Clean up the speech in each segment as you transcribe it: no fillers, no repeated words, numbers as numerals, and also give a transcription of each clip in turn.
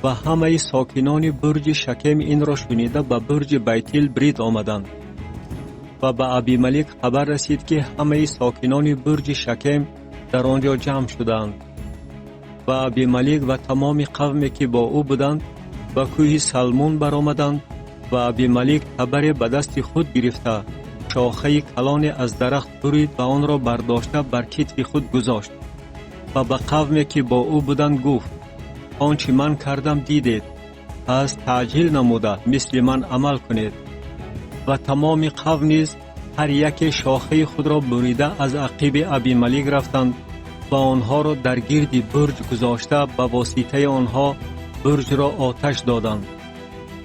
و همه ساکنان برج شکم این را شنیده به برج بیتیل برید آمدند. و به ابیملک خبر رسید که همه ساکنان برج شکم در آنجا جمع شدند. و ابیملک و تمام قومی که با او بودند به کوه سلمون برآمدند و ابیملک خبر به دست خود گرفته شاخه کلان از درخت برید و آن را برداشته بر کتف خود گذاشت و به قومی که با او بودند گفت آنچه من کردم دیدید، پس تعجیل نموده مثل من عمل کنید. و تمام قوم نیز هر یک شاخه خود را بریده از عقیب ابیملک رفتند و آنها را در گرد برج گذاشته به واسطه آنها برج را آتش دادند.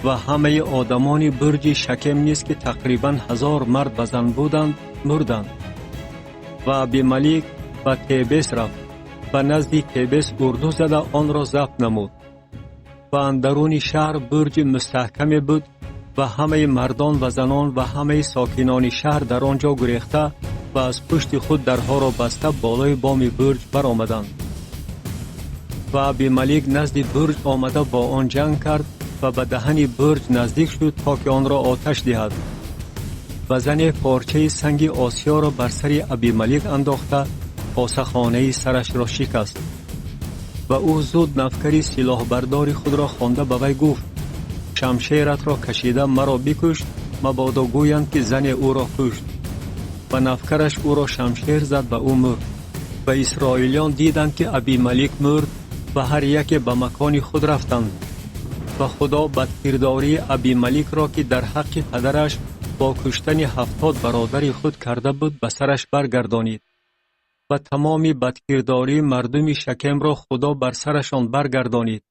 و همه آدمان برج شکم نیز که تقریبا 1000 مرد و زن بودند مردند. و ابیملک به تبس رفت و نزد تبس اردو زده آن را ضبط نمود. و اندرون شهر برج مستحکم بود و همه مردان و زنان و همه ساکنان شهر در آنجا گریخته و از پشت خود درها را بسته بالای بام برج برآمدند. و ابیملک نزد برج آمده با آن جنگ کرد و به دهن برج نزدیک شد تا که آن را آتش دهد. و زن پارچه سنگ آسیا را بر سر ابیملک انداخته پاسخانه سرش را شکست. و او زود نفکر سلاح بردار خود را خوانده به وی گفت شمشیرت را کشیده مرا بکش، مبادا گویند که زن او را کشت. و نفکرش او را شمشیر زد و او مرد. و اسرائیلیان دیدند که ابیملک مرد و هر یک به مکان خود رفتند. و خدا بدکرداری ابیملک را که در حق پدرش با کشتن 70 برادر خود کرده بود به سرش برگردانید. و تمام بدکرداری مردم شکم را خدا بر سرشان برگردانید.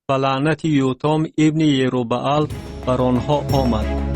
و لعنت یوتام ابن یروبعال بر آنها آمد.